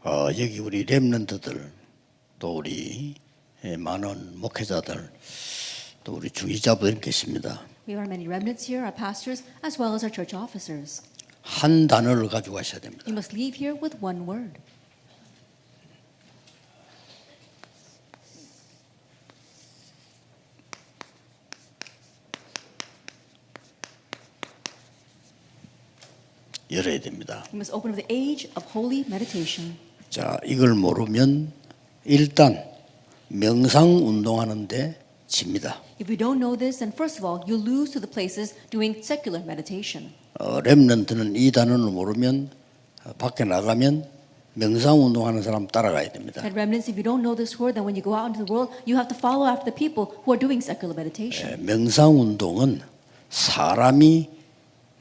여기 우리 렘넌트들 또 우리 많은 목회자들 또 우리 중직자분들 계십니다. We have many remnants here, our pastors, as well as our church officers. 한 단어를 가지고 가셔야 됩니다. You must leave here with one word. 열어야 됩니다. You must open up the age of holy meditation. 자, 이걸 모르면 일단 명상 운동하는데 집니다. If you don't know this, then first of all, you'll lose to the places doing secular meditation. 렘넌트는 이 단어를 모르면 밖에 나가면 명상 운동하는 사람 따라가야 됩니다. And remnants, if you don't know this word, then when you go out into the world, you have to follow after the people who are doing secular meditation. 명상 운동은 사람이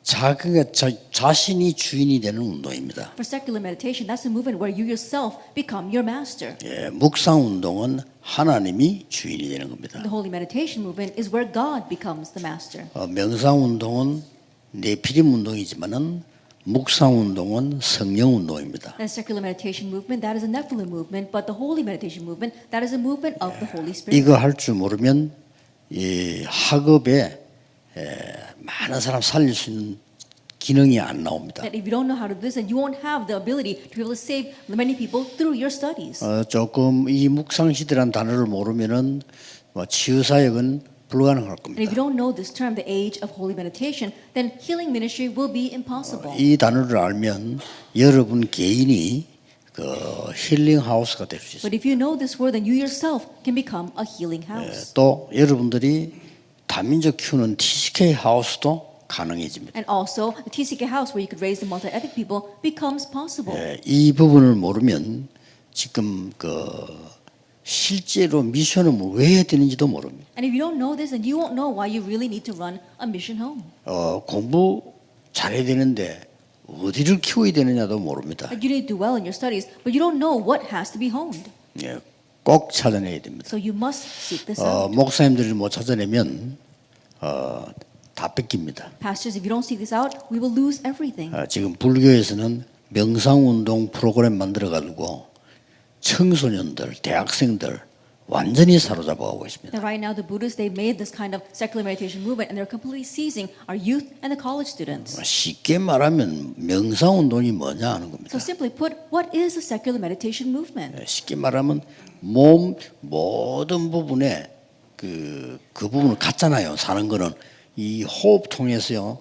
자신이 주인이 되는 운동입니다. For secular meditation, that's a movement where you yourself become your master. 묵상 운동은 하나님이 주인이 되는 겁니다. The holy meditation movement is where God becomes the master. 명상 운동은 네피림 운동이지만은 묵상 운동은 성령 운동입니다. And secular meditation movement, that is a Nephilim movement, but the holy meditation movement, that is a movement of the Holy Spirit. 이거 할 줄 모르면 이 학업에 많은 사람 살릴 수 있는 기능이 안 나옵니다. That if you don't know how to do this, then you won't have the ability to be able to save many people through your studies. 조금 이 묵상 시대라는 단어를 모르면은 치유 사역은 불가능할 And if 겁니다. you don't know this term, the age of holy meditation, then healing ministry will be impossible. 이 단어를 알면 여러분 개인이 그 힐링 하우스가 될 수 있습니다. But if you know this word, then you yourself can become a healing house. 또 여러분들이 다민족 키우는 TCK 하우스도 가능해집니다. And also, the TCK house where you could raise the multi-ethnic people becomes possible. 이 부분을 모르면 지금 실제로 미션을 왜 해야 되는지도 모릅니다. And if you don't know this, then you won't know why you really need to run a mission home. 공부 잘해야 되는데 어디를 키워야 되느냐도 모릅니다. Like you need to do well in your studies, but you don't know what has to be honed. 꼭 찾아내야 됩니다. So you must seek this out. 목사님들이 못 찾아내면 다 뺏깁니다. Pastors, if you don't seek this out, we will lose everything. 지금 불교에서는 명상운동 프로그램 만들어가지고 청소년들, 대학생들 완전히 사로잡아가고 있습니다. And right now, the Buddhists, they've made this kind of secular meditation movement, and they're completely seizing our youth and the college students. 쉽게 말하면 명상운동이 뭐냐 하는 겁니다. So simply put, what is the secular meditation movement? 쉽게 말하면 몸 모든 부분에 그 부분을 갖잖아요. 사는 거는 이 호흡 통해서요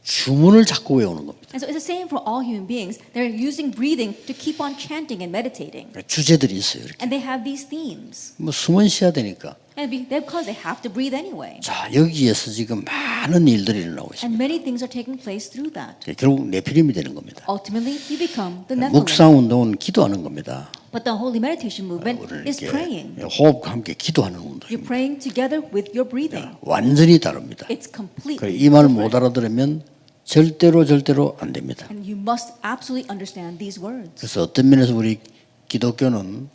주문을 자꾸 외우는 겁니다. And so it's the same for all human beings. They're using breathing to keep on chanting and meditating. 주제들이 있어요. 이렇게. And they have these themes. 숨은 쉬어야 되니까. And because they have to breathe anyway. 자, 여기에서 지금 많은 일들이 일어나고 있습니다. And many things are taking place through that. 결국 네피림이 되는 겁니다. Ultimately, you become the Nephilim. 묵상 운동은 기도하는 겁니다. But the holy meditation movement 우리는 is praying. 호흡과 함께 기도하는 You're 운동입니다. praying together with your breathing. 완전히 다릅니다. It's completely 이 말 못 different. 알아들으면 절대로 안 됩니다. And you must absolutely understand these words. 그래서 어떤 면에서 우리 기독교는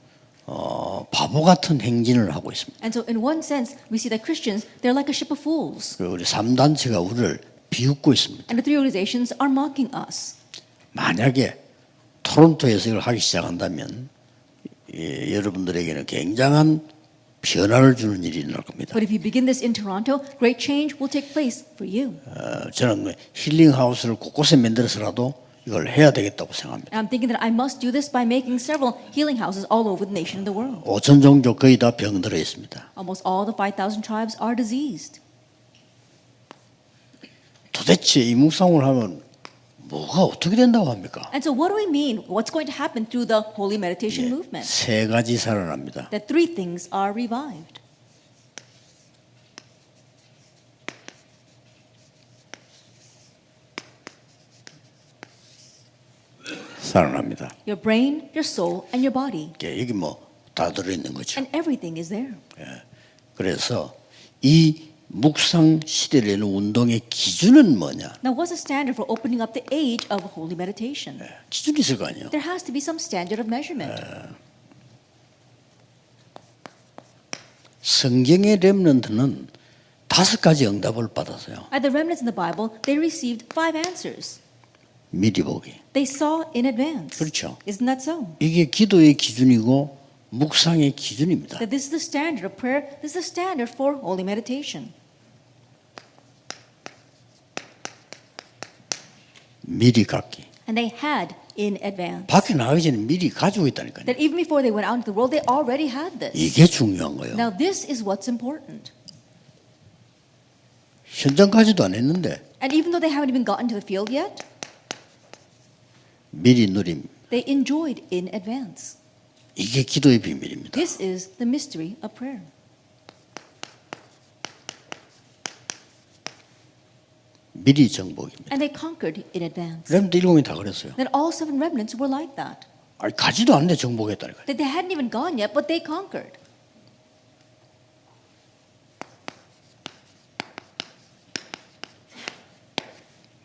바보 같은 행진을 하고 있습니다. And so in one sense, we see that Christians, they're like a ship of fools. 우리 3단체가 우리를 비웃고 있습니다. And the three organizations are mocking us. 만약에 토론토에서 이걸 하기 시작한다면 여러분들에게는 굉장한 변화를 주는 일이 일어날 겁니다. But if you begin this in Toronto, great change will take place for you. 저는 힐링 하우스를 곳곳에 만들어서라도 이걸 해야 되겠다고 생각합니다. And I'm thinking that I must do this by making several healing houses all over the nation and the world. 5천 종족 거의 다 병들어 있습니다. Almost all the 5,000 tribes are diseased. 도대체 이 묵상을 하면 뭐가 어떻게 된다고 합니까? And so what do we mean? What's going to happen through the holy meditation movement? 세 가지 살아납니다. That three things are revived. 살아납니다. Your brain, your soul, and your body. 여기 다 들어있는 거죠. And everything is there. 그래서 이 묵상 시대라는 운동의 기준은 뭐냐? Now, what's the standard for opening up the age of holy meditation? 기준이 있을 거 아니에요. There has to be some standard of measurement. 성경의 렘넌트는 5가지 응답을 받았어요. At the remnants in the Bible, they received 5 answers. 미리 보기. They saw in advance. 그렇죠. Isn't that so? 이게 기도의 기준이고 묵상의 기준입니다. That this is the standard of prayer. This is the standard for holy meditation. 미리 갖기. And they had in advance. 밖에 나가기 전에 미리 가지고 있다니까요. That even before they went out into the world, they already had this. 이게 중요한 거예요. Now this is what's important. 현장까지도 안 했는데 And even though they haven't even gotten to the field yet, 미리 누림. they enjoyed in advance. 이게 기도의 비밀입니다. This is the mystery of prayer. 미리 정복입니다. And they conquered in advance. 렘드 7명이 다 그랬어요. Then all 7 remnants were like that. 아니, 가지도 않는데 정복했다니까요. That they hadn't even gone yet, but they conquered.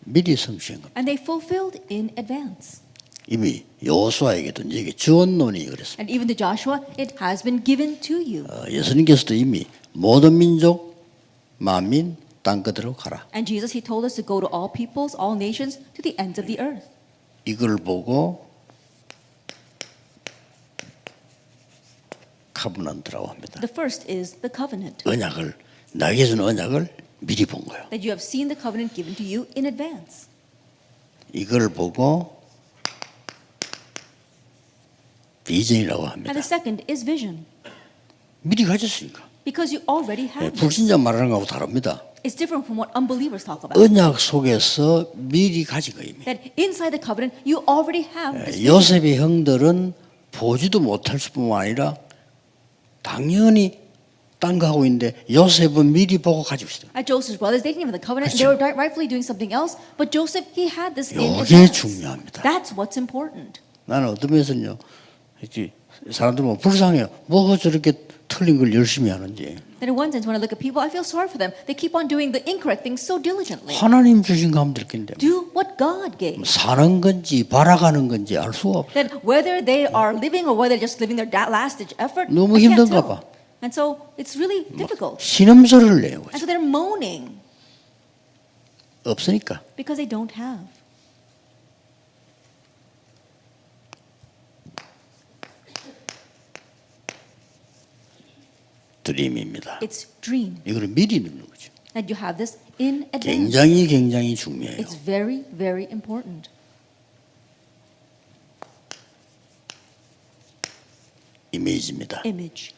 미리 성취한 겁니다. And they fulfilled in advance. 이미 여호수아에게도 이게 주언론이 그랬습니다. And even to Joshua, it has been given to you. 예수님께서도 이미 모든 민족, 만민, 땅 끝으로 가라. And Jesus, he told us to go to all peoples, all nations, to the ends of the earth. 이걸 보고 카브넌트라고 합니다. The first is the covenant. 언약을 나에게 준 언약을 미리 본 거예요. That you have seen the covenant given to you in advance. 이걸 보고 비전이라고 합니다. And the second is vision. 미리 가졌으니까. Because you already have this. 불신자 말하는 거하고 다릅니다. It's different from what unbelievers talk about. 언약 속에서 미리 가진 거 이미. That inside the covenant, you already have this. 요셉의 형들은 보지도 못할 뿐만 아니라 당연히 딴 거 하고 있는데 요셉은 미리 보고 가지고 있어요. At Joseph's brothers, they didn't have the covenant. 그렇죠. They were rightfully doing something else. But Joseph, he had this in 이게 advance. 중요합니다. That's what's important. 나는 어떤 면에서는요, 이렇게 사람들 보면 불쌍해요. 뭐가 저렇게 틀린 걸 열심히 하는지. Then in one sense, when I look at people, I feel sorry for them. They keep on doing the incorrect things so diligently. 하나님 주신 거 하면 될 텐데 Do what God gave. 사는 건지 바라가는 건지 알 수가 없어. That whether they are living or whether they're just living their last-ditch effort, 너무 I can't 힘든가 tell. 봐. And so it's really difficult. 신음소리를 내요. And so they're moaning 없으니까. because they don't have. 드림입니다. It's dream 이거를 미리 넣는 거죠. that you have this in advance. 굉장히 중요해요. It's very, very important. 이미지입니다. Image.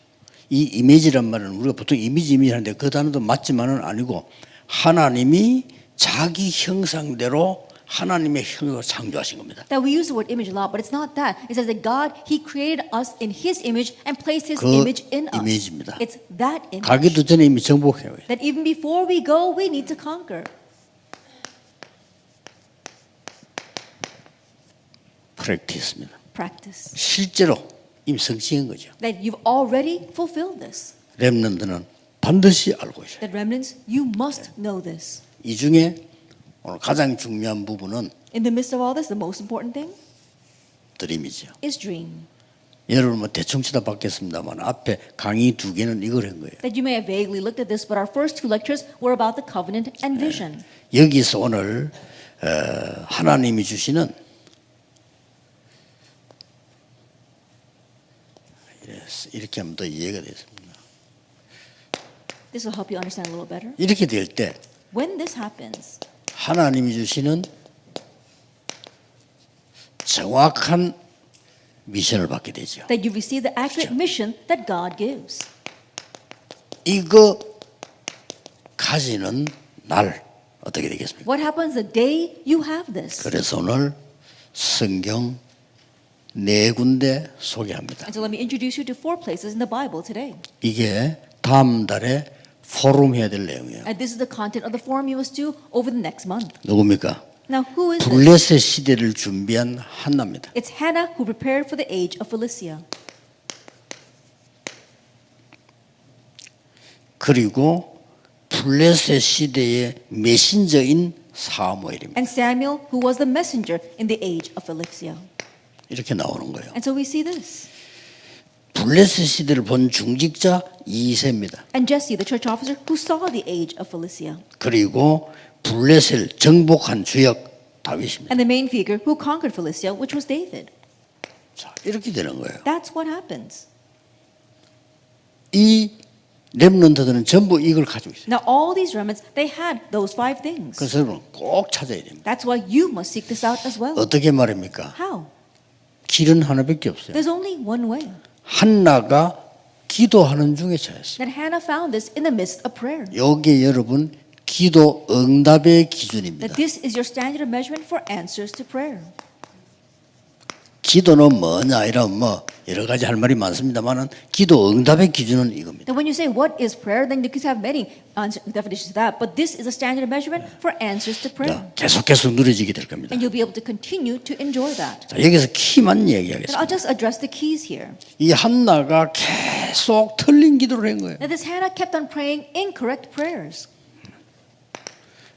이 이미지란 말은 우리가 보통 이미지 하는데 그 단어도 맞지만은 아니고 하나님이 자기 형상대로 하나님의 형상으로 창조하신 겁니다. That we use the word image a lot, but it's not that. It says that God, He created us in His image and placed His 그 image in us. 이미지입니다. It's that image. 가기도 전에 이미 정복해요. That even before we go, we need to conquer. 프랙티스입니다. Practice. 실제로 이미 성취한 거죠. That you've already fulfilled this. 렘넌트는 반드시 알고 있어요. That remnants, you must know this. 이 중에 오늘 가장 중요한 부분은 In the midst of all this, the most important thing 드림이죠. is dream. 여러분 뭐 대충 치다 받겠습니다만 앞에 강의 2개는 이걸 한 거예요. That you may have vaguely looked at this, but our first 2 lectures were about the covenant and vision. 여기서 오늘 하나님이 주시는 이렇게 하면 더 이해가 되습니다. This will help you understand a little better. 이렇게 될 때 When this happens, 하나님이 주시는 정확한 미션을 받게 되죠. that you receive the accurate mission that God gives. 이거 가지는 날 어떻게 되겠습니까? What happens the day you have this? 그래서 오늘 성경 4군데 소개합니다. And so let me introduce you to 4 places in the Bible today. 이게 다음 달에 포럼 해야 될 내용이에요. And this is the content of the forum you must do over the next month. 누굽니까? Now, who is this? 블레셋 시대를 준비한 한나입니다. It's Hannah who prepared for the age of Philistia. 그리고 블레셋 시대의 메신저인 사무엘입니다. And Samuel who was the messenger in the age of Philistia. 이렇게 나오는 거예요. And so we see this. 블레셋 시대를 본 중직자 이세입니다. And Jesse, the church officer who saw the age of Philistia. 그리고 블레셋을 정복한 주역 다윗입니다. And the main figure who conquered Philistia, which was David. 자, 이렇게 되는 거예요. That's what happens. 이 렘넌트들은 전부 이걸 가지고 있어요. Now, all these remnants, they had those 5 things. 그래서 여러분 꼭 찾아야 됩니다. That's why you must seek this out as well. 어떻게 말입니까? How? 길은 하나밖에 없어요. There's only one way. 한나가 기도하는 중에 찾았어요. That Hannah found this in the midst of prayer. 여기에 여러분 기도 응답의 기준입니다. That this is your standard of measurement for answers to prayer. 기도는 뭐냐 이런 뭐 여러 가지 할 말이 많습니다만은 기도 응답의 기준은 이겁니다. That when you say what is prayer, then you could have many definitions of that. But this is a standard of measurement for answers to prayer. 자, 계속 누려지게 될 겁니다. And you'll be able to continue to enjoy that. 자, 여기서 키만 And 얘기하겠습니다. I'll just address the keys here. 이 한나가 계속 틀린 기도를 한 거예요. That this Hannah kept on praying incorrect prayers.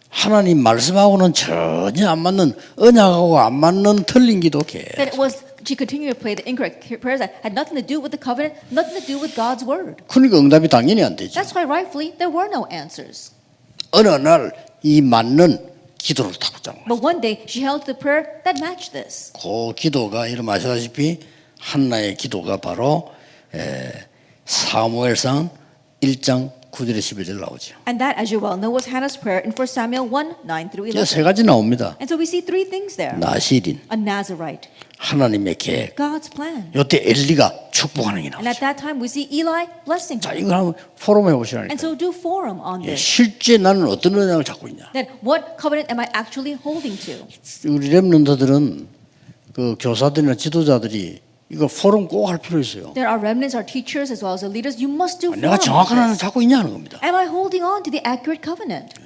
하나님 말씀하고는 전혀 안 맞는 언약하고 안 맞는 틀린 기도 계속. That it was she continued to pray the incorrect prayers that had nothing to do with the covenant, nothing to do with God's word. 그러니까 응답이 당연히 안 되죠. That's why rightfully there were no answers. 어느 날 이 맞는 기도를 딱 붙잡은 거예요. But one day she held to the prayer that matched this. 그 기도가 여러분 아시다시피 한나의 기도가 바로 사무엘상 1장 9절에 11절 나오죠. And that, as you well know, was Hannah's prayer in 1 Samuel 1, 9 through 11. 세 가지 나옵니다. And so we see 3 things there. 나실인, A Nazarite, 하나님의 계획. God's plan. 이때 엘리가 축복하는 게 And 나오죠. at that time we see Eli blessing 자, her. 이걸 한번 포럼해 보시라니까. And so do forum on this. 실제 나는 어떤 언약을 잡고 있냐. That what covenant am I actually holding to? 우리 렘넌트들은 그 교사들이나 지도자들이 이거 포럼 꼭 할 필요 있어요. There are remnants, our teachers, as well as the leaders. You must do 내가 forum 정확한 on 언약을 this. 잡고 있냐 하는 겁니다. Am I holding on to the accurate covenant?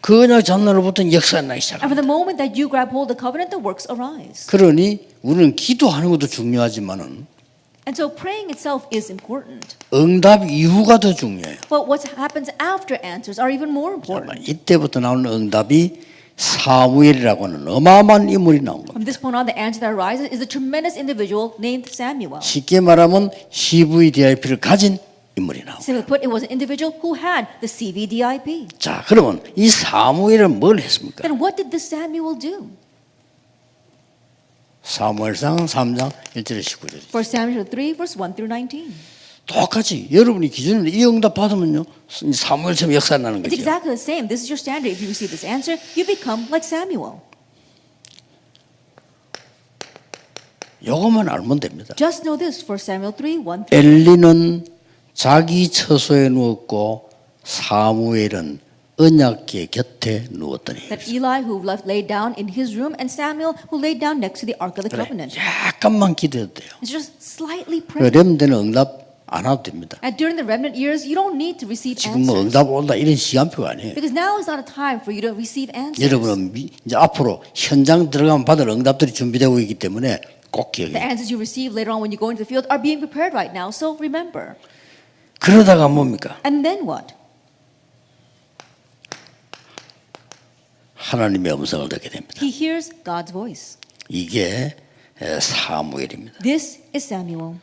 그 언약 전날로부터 역사가 나기 And from 시작합니다. the moment that you grab hold of the covenant, the works arise. 그러니 우리는 기도하는 것도 중요하지만은 And so praying itself is important. 응답 이후가 더 중요해요. But what happens after answers are even more important. 이때부터 나오는 응답이 사무엘이라고 하는 어마어마한 인물이 나온 겁니다. From this point on, the answer that arises is a tremendous individual named Samuel. 쉽게 말하면 CVDIP를 가진 인물이 나온 거예요. Simply put, it was an individual who had the CVDIP. 자, 그러면 이 사무엘은 뭘 했습니까? Then what did this Samuel do? 사무엘상 3장 1절에 19절. 1 Samuel 3, verse 1 through 19. 똑같이 여러분이 기준으로 이 응답 받으면요 사무엘처럼 역사 나는 It's 거죠. exactly the same. This is your standard. If you receive this answer, you become like Samuel. 이것만 알면 됩니다. Just know this, 1 Samuel 3, 1 through 엘리는 자기 처소에 누웠고 사무엘은 언약궤 곁에 누웠더니. that Eli who laid down in his room and Samuel who laid down next to the ark of the 그래, covenant. 약간만 기도해도 돼요. It's just slightly 그 pray. 렘되는 응답 안 와도 됩니다. And during the remnant years, you don't need to receive 지금 뭐 answers. 응답 온다 이런 시간표가 아니에요. Because now is not a time for you to receive answers. 여러분은 이제 앞으로 현장 들어가면 받을 응답들이 준비되고 있기 때문에 꼭 The 기억해요. answers you receive later on when you go into the field are being prepared right now. So remember. 그러다가 뭡니까? And then what? 하나님의 음성을 듣게 됩니다. He hears God's voice. 이게 사무엘입니다. This is Samuel.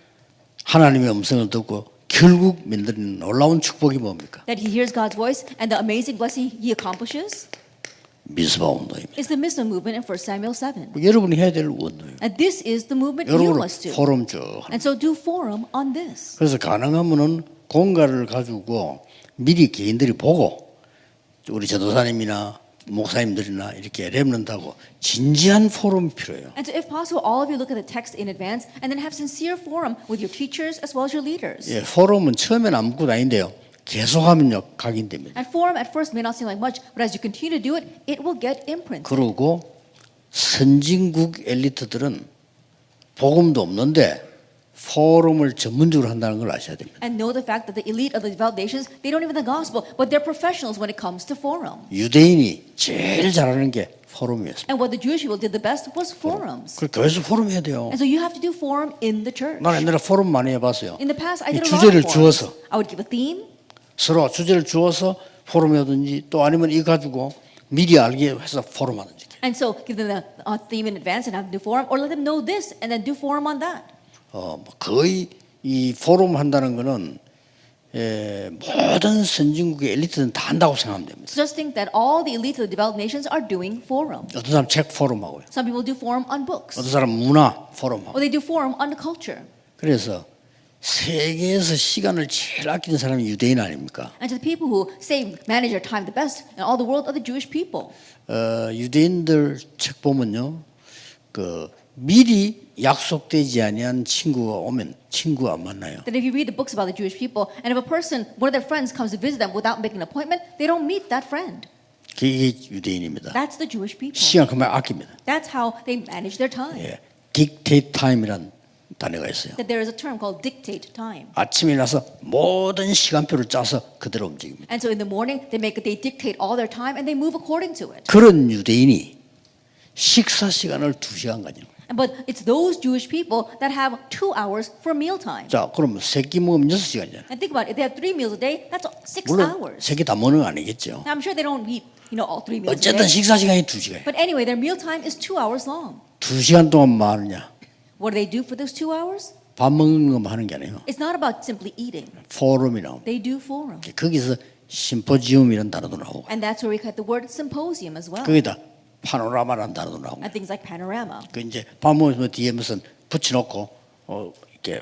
하나님의 음성을 듣고 결국 만드는 놀라운 축복이 뭡니까? That he hears God's voice and the amazing blessing he accomplishes 미스바 운동입니다. is the Mizpah movement in 1 Samuel 7. 여러분이 해야 될 운동이에요. And this is the movement you 여러분 must do. 포럼 쭉 하는. And so do forum on this. 그래서 가능하면은 공가를 가지고 미리 개인들이 보고 우리 전도사님이나 목사님들이나 이렇게 렘넌트하고 진지한 포럼이 필요해요. And so if possible, all of you look at the text in advance and then have sincere forum with your teachers as well as your leaders. 예, 포럼은 처음엔 아무것도 아닌데요. 계속하면요 각인됩니다. And forum at first may not seem like much, but as you continue to do it, it will get imprinted. 그리고 선진국 엘리트들은 복음도 없는데 포럼을 전문적으로 한다는 걸 아셔야 됩니다. And know the fact that the elite of the developed nations, they don't even the gospel, but they're professionals when it comes to forum. 유대인이 제일 잘하는 게 포럼이었습니다. And what the Jewish people did the best was forums. 그 교회에서 포럼 해야 돼요. And so you have to do forum in the church. 난 옛날에 포럼 많이 해봤어요. In the past, I 이 did a lot 주제를 of forums. 주어서 I would give a theme, 서로 주제를 주어서 포럼이라든지 또 아니면 이 가지고 미리 알게 해서 포럼하든지. and so give them a theme in advance and have them do forum, or let them know this and then do forum on that. 뭐 거의 이 포럼 한다는 거는 모든 선진국의 엘리트는 다 한다고 생각하면 됩니다. So just think that all the elites of the developed nations are doing forum. 어떤 사람 책 포럼하고요. Some people do forum on books, 어떤 사람 문화 포럼하고. or they do forum on the culture. 그래서 세계에서 시간을 제일 아끼는 사람이 유대인 아닙니까? And to the people who say manage their time the best in all the world are the Jewish people. 유대인들 책 보면요, 그 미리 약속되지 아니한 친구가 오면 친구 안 만나요. That if you read the books about the Jewish people, and if a person, one of their friends comes to visit them without making an appointment, they don't meet that friend. 그게 유대인입니다. That's the Jewish people. 시간 그만 아낍니다. That's how they manage their time. 예, dictate time이란 단어가 있어요. That there is a term called dictate time. 아침에 일어나서 모든 시간표를 짜서 그대로 움직입니다. And so in the morning, they dictate all their time and they move according to it. 그런 유대인이 식사 시간을 2시간 가지는 거예요. But it's those Jewish people that have 2 hours for mealtime. 자, 그러면 3끼 먹으면 6시간이잖아요. And think about it, if they have 3 meals a day, that's 6 물론 hours. 3끼 다 먹는 거 아니겠죠. Now, I'm sure they don't eat, all 3 meals a 어쨌든 day. 식사 시간이 2시간. But anyway, their mealtime is 2 hours long. 2시간 동안 뭐 하느냐? What do they do for those 2 hours? 밥 먹는 것만 하는 게 아니에요. It's not about simply eating. 포럼이 나옵니다. They do forum. 거기서 심포지움이라는 단어도 나오고 And that's where we get the word symposium as well. 거기다 파노라마라는 단어도 나오고 And things like panorama. 그 이제 밥 먹으면 뒤에 무슨 붙여놓고 이렇게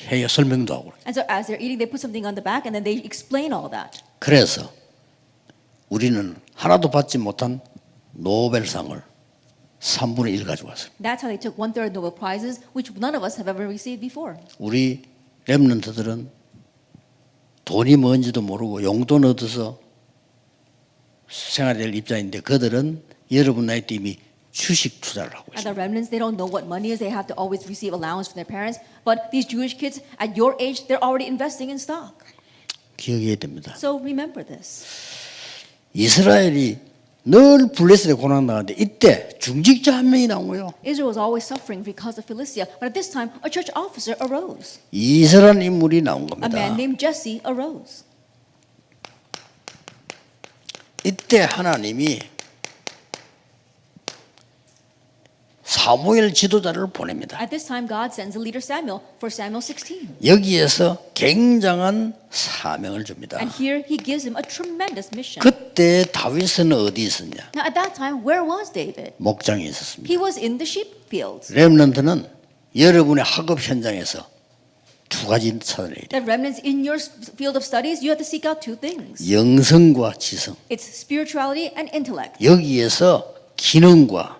해요 설명도 하고. And so as they're eating, they put something on the back and then they explain all that. 그래서 우리는 하나도 받지 못한 노벨상을 3분의 1 가져왔어요. That's how they took 1/3 Nobel Prizes, which none of us have ever received before. 우리 렘넌트들은 돈이 뭔지도 모르고 용돈 얻어서 생활해야 될 입장인데 그들은 여러분 나이 때 이미 주식 투자를 하고 And 있어요. the remnants, they don't know what money is. They have to always receive allowance from their parents. But these Jewish kids, at your age, they're already investing in stock. 기억해야 됩니다. So remember this. 이스라엘이 늘 블레셋에 고난당하는데 이때 중직자 한 명이 나온 거예요. Israel was always suffering because of Philistia. But at this time, a church officer arose. 이스라엘 인물이 나온 A 겁니다. man named Jesse arose. 이때 하나님이 사무엘 지도자를 보냅니다. At this time, God sends a leader Samuel for Samuel 16. 여기에서 굉장한 사명을 줍니다. And here he gives him a tremendous mission. 그때 다윗은 어디 있었냐? Now, at that time, where was David? 목장에 있었습니다. He was in the sheep fields. 렘넌트는 여러분의 학업 현장에서 두 가지 찾아내야 돼요. The remnants in your field of studies, you have to seek out 2 things. 영성과 지성. It's spirituality and intellect. 여기에서 기능과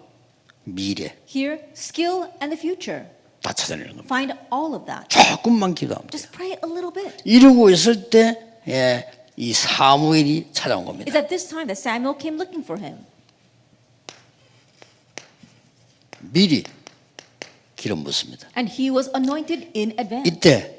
미래 Here, skill and the future. 다 찾아내는 겁니다. Find all of that. 조금만 기도하면 돼요. Just pray a little bit. 이러고 있을 때 이 사무엘이 찾아온 겁니다. It's at this time that Samuel came looking for him. 미리 기름 붓습니다. And he was anointed in advance. 이때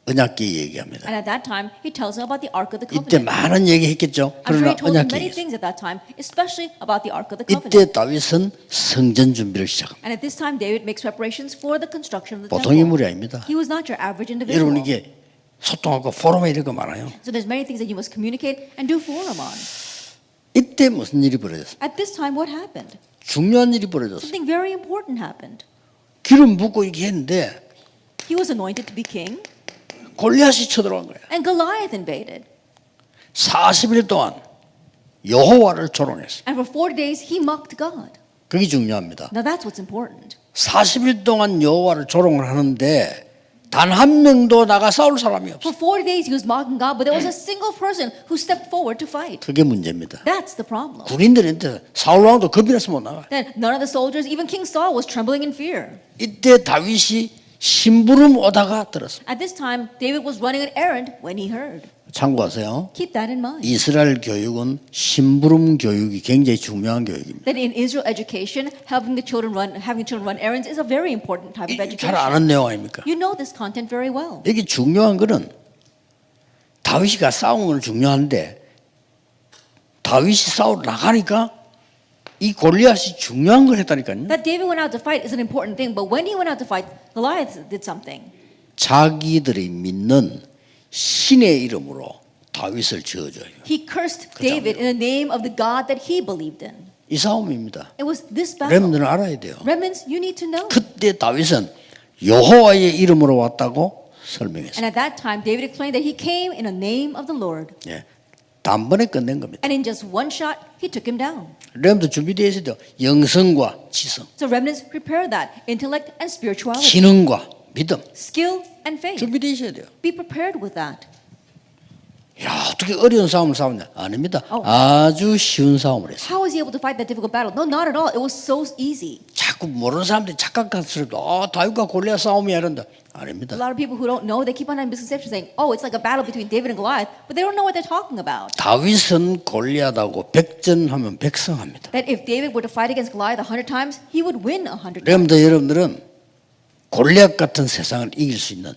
언약궤 얘기합니다. And at that time, he tells him about the Ark of the 이때 Covenant. 많은 얘기 했겠죠. I'm sure 그러나 he told him 언약궤 many 얘기. things at that time, especially about the Ark of the 이때 Covenant. 다윗은 성전 준비를 시작합니다. And at this time, David makes preparations for the construction of the 보통 인물이 temple. 아닙니다. He was not your average 여러분 individual. 이게 소통하고 포럼에 이런 거 많아요. So there's many things that you must communicate and do forum on. 이때 무슨 일이 벌어졌어요? At this time, what happened? 중요한 일이 벌어졌어요. Something very important happened. 기름 붓고 이렇게 했는데 He was anointed to be king, 골리앗이 쳐들어간 거예요. and Goliath invaded. 40일 동안 여호와를 조롱했어요. And for 40 days, he mocked God. 그게 중요합니다. Now that's what's important. 40일 동안 여호와를 조롱을 하는데 단 한 명도 나가 싸울 사람이 For 없어요. 40 days, he was mocking God, but there was a single person who stepped forward to fight. 그게 문제입니다. That's the problem. 군인들한테 사울 왕도 겁이 나서 못 나가요. Then none of the soldiers, even King Saul, was trembling in fear. 이때 다윗이 심부름 오다가 들었습니다. At this time, David was running an errand when he heard. 참고하세요. Keep that in mind. 이스라엘 교육은 심부름 교육이 굉장히 중요한 교육입니다. That in Israel education, having the children run errands is a very important type of 잘 education. 아는 내용 아닙니까? You know this content very well. 여기 중요한 거는 다윗이가 싸운 건 중요한데 다윗이 싸우러 나가니까 이 골리앗이 중요한 걸 했다니까요. That David went out to fight is an important thing, but when he went out to fight, Goliath did something. 자기들이 믿는 신의 이름으로 다윗을 지어줘요. He cursed David in the name of the God that he believed in. 이 싸움입니다. It was this battle. 렘들은 알아야 돼요. Remnants, you need to know. 그때 다윗은 여호와의 이름으로 왔다고 설명했습니다. And at that time, David explained that he came in the name of the Lord. 예, 단번에 끝낸 겁니다. And in just one shot, he took him down. 렘도 준비되어 있어요. 영성과 지성, So remnants prepare that intellect and spirituality, 기능과 믿음 skill and faith. 준비되어 있어야 돼요. Be prepared with that. 야, 어떻게 어려운 싸움을 싸웠냐? 아닙니다. Oh. 아주 쉬운 싸움을 했어요. How was he able to fight that difficult battle? No, not at all. It was so easy. 자꾸 모르는 사람들이 착각스럽다. 다윗과 골리앗 싸움이야 이런다. A 아닙니다. lot of people who don't know, they keep on having misconceptions saying, oh, it's like a battle between David and Goliath, but they don't know what they're talking about. 다윗은 골리앗하고 백전하면 백성합니다. That if David were to fight against Goliath 100 times, he would win 100 times. 여러분들 여러분들은 골리앗 같은 세상을 이길 수 있는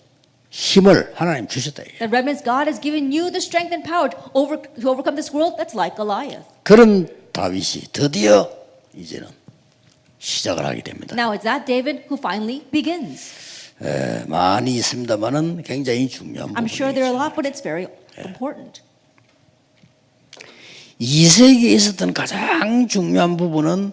힘을 하나님 주셨다. 이거예요. That remnants, God has given you the strength and power to overcome this world that's like Goliath. 그런 다윗이 드디어 이제는 시작을 하게 됩니다. Now it's that David who finally begins. 많이 있습니다만은 굉장히 중요한 I'm sure there are a 부분이죠. lot, but it's very important. 2세기에 있었던 가장 중요한 부분은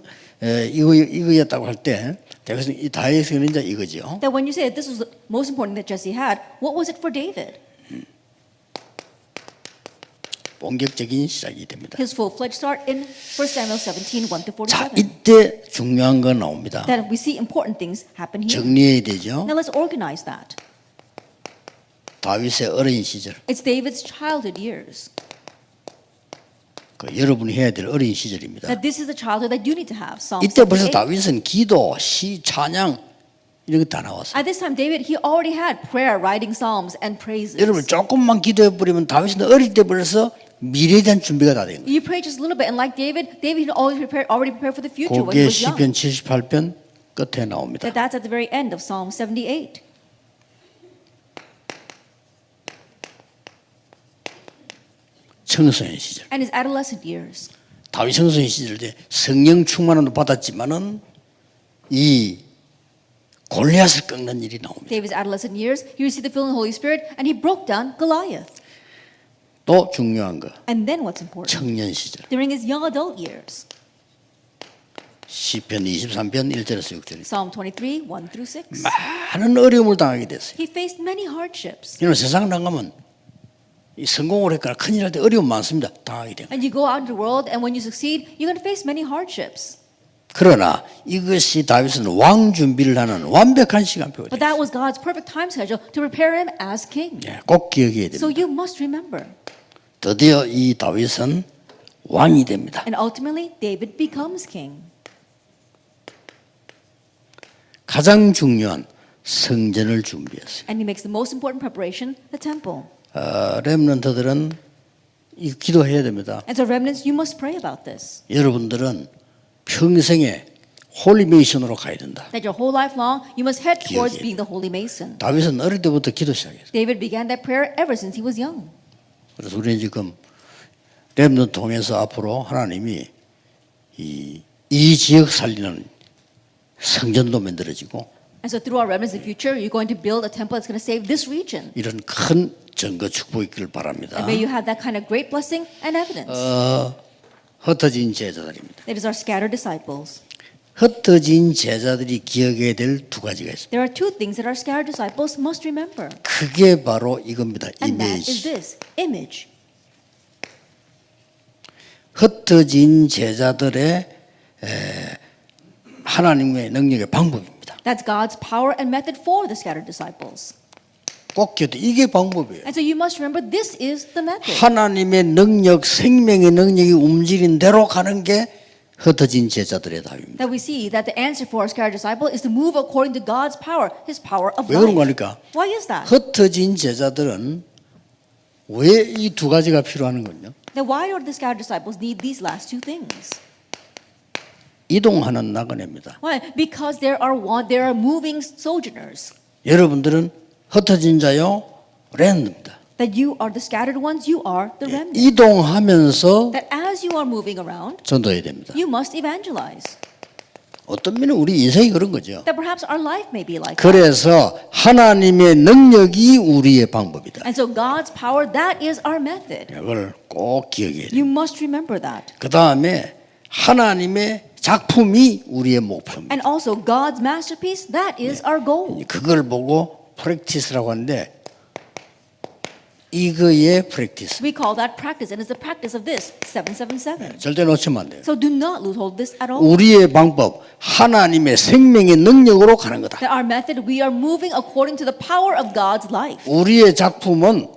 이거였다고 할 때, 그래서 이 다윗은 이제 이거죠. That when you say that this was the most important that Jesse had, what was it for David? 본격적인 시작이 됩니다. His full-fledged start in 1 Samuel 17, 1 to 자, 47. 이때 중요한 건 나옵니다. That we see important things happen here. 정리해야 되죠. Now let's organize that. 다윗의 어린 시절, It's David's childhood years. 그 여러분이 해야 될 어린 시절입니다. That this is the childhood that you need to have. Psalm 이때 벌써 78. 다윗은 기도, 시, 찬양 이런 거 다 나왔어요. At this time, David, he already had prayer, writing psalms, and praises. 여러분 조금만 기도해 버리면 다윗은 어릴 때 벌써 미래에 대한 준비가 다 된 거예요. You pray just a little bit, and like David, David had already prepared for the future when he 그게 was young. 시편 78편 끝에 나옵니다. That's at the very end of Psalm 78. 청소년 시절. And his adolescent years. 다윗 청소년 시절 때 성령 충만을 받았지만은 이 골리앗을 꺾는 일이 나옵니다. David's adolescent years, he received the filling of the Holy Spirit, and he broke down Goliath. 또 중요한 거 And then what's important? 청년 시절. During his young adult years. 시편 23편 1절에서 6절. Psalm 23, 1 through 6. 많은 어려움을 당하게 됐어요. He faced many hardships. 여러분 세상 나가면 이 성공을 했거나 큰일 할 때 어려움 많습니다. 당하게 돼요. And you go out into the world, and when you succeed, you're going to face many hardships. 그러나 이것이 다윗은 왕 준비를 하는 완벽한 시간표가 But 돼요. that was God's perfect time schedule to prepare him as king. 예, 꼭 기억해야 So 됩니다. you must remember. 드디어 이 다윗은 왕이 됩니다. And ultimately, David becomes king. 가장 중요한 성전을 준비했어요. And he makes the most important preparation, the temple. 렘넌트들은 이 기도해야 됩니다. And so remnants, you must pray about this. 여러분들은 평생에 홀리메이션으로 가야 된다. That your whole life long, you must head towards 기억해야 being the holy mason. 다윗은 어릴 때부터 기도 시작했어요. David began that prayer ever since he was young. 그래서 우리는 지금 렘넌트 통해서 앞으로 하나님이 이 지역 살리는 성전도 만들어지고 And so through our remnants in the future, you're going to build a temple that's going to save this region. 이런 큰 증거 축복이 있기를 바랍니다. And may you have that kind of great blessing and evidence. 흩어진 제자들입니다. That is our scattered disciples. 흩어진 제자들이 기억해야 될 두 가지가 있습니다. There are two things that our scattered disciples must remember. 그게 바로 이겁니다. And that is 이미지. this, image. 흩어진 제자들의 하나님의 능력의 방법입니다. That's God's power and method for the scattered disciples. 꼭 기억해. 이게 방법이에요. And so you must remember this is the method. 하나님의 능력, 생명의 능력이 움직이는 대로 가는 게 흩어진 제자들의 답입니다. That we see that the answer for our scattered disciple is to move according to God's power, His power of 왜 그런 life. 거니까? Why is that? 흩어진 제자들은 왜 이 두 가지가 필요하는 거냐? Then why do the scattered disciples need these last two things? 이동하는 나그네입니다. Why? Because there are moving sojourners. 여러분들은 흩어진 자요, 랜드입니다. That you are the scattered ones, you are the remnant. 이동하면서 That as you are moving around, 전도해야 됩니다. you must evangelize. 어떤 면은 우리 인생이 그런 거죠. That perhaps our life may be like that. 그래서 하나님의 능력이 우리의 방법이다. And so God's power, that is our method. 이걸 꼭 기억해야 돼요. You must remember that. 그 다음에 하나님의 작품이 우리의 목표입니다. And also God's masterpiece, that is our goal. 그걸 보고 프랙티스라고 하는데 이거의 프랙티스. We call that practice, and it's the practice of this 777. 절대 놓치면 안 돼요. So do not lose hold of this at all. 우리의 방법 하나님의 생명의 능력으로 가는 거다. That our method, we are moving according to the power of God's life. 우리의 작품은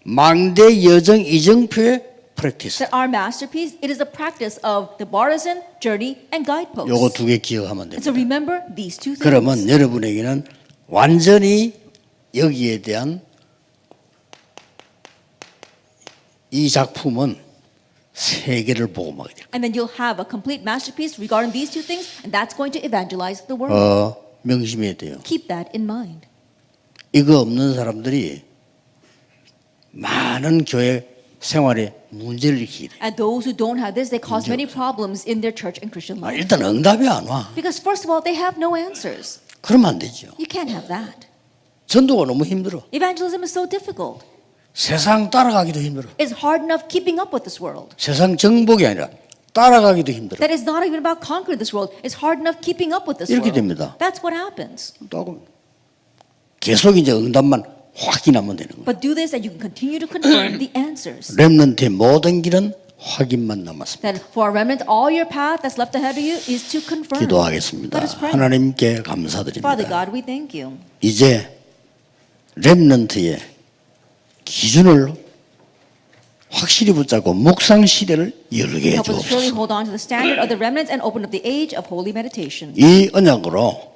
망대 여정 이정표의 프랙티스. That our masterpiece, it is a practice of the partisan, journey, and guideposts. 요거 두 개 기억하면 And so 됩니다. remember these two things. 그러면 여러분에게는 완전히 여기에 대한 이 작품은 세계를 복음하게 될 And then you'll have a complete masterpiece regarding these two things, and that's going to evangelize the world. 명심해야 돼요. Keep that in mind. 이거 없는 사람들이 많은 교회 생활에 문제를 일으키게 돼요. And those who don't have this, they cause many problems in their church and Christian life. 일단 응답이 안 와. Because first of all, they have no answers. 그러면 안 되죠. You can't have that. 전도가 너무 힘들어. Evangelism is so difficult. 세상 따라가기도 힘들어. It's hard enough keeping up with this world. 세상 정복이 아니라 따라가기도 힘들어. That is not even about conquering this world. It's hard enough keeping up with this 이렇게 world. 됩니다. That's what happens. 또 계속 이제 응답만 확인하면 되는 거예요. But do this and you can continue to confirm the answers. 렘넌트의 모든 길은 확인만 남았습니다. That for a remnant, all your path that's left ahead of you is to confirm. 기도하겠습니다. Let us pray. 하나님께 Father 감사드립니다. God, we thank you. 이제 렘넌트의 기준을 확실히 붙잡고 묵상 시대를 열게 Help us surely 해주옵소서. hold on to the standard of the remnants and open up the age of holy meditation. 이 언약으로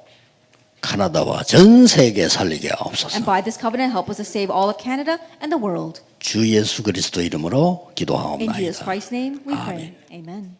카나다와 전 세계 살리게 And 하옵소서. by this covenant, help us to save all of Canada and the world. 주 예수 그리스도 이름으로 In Jesus 기도하옵나이다. Christ's name, we pray. Amen.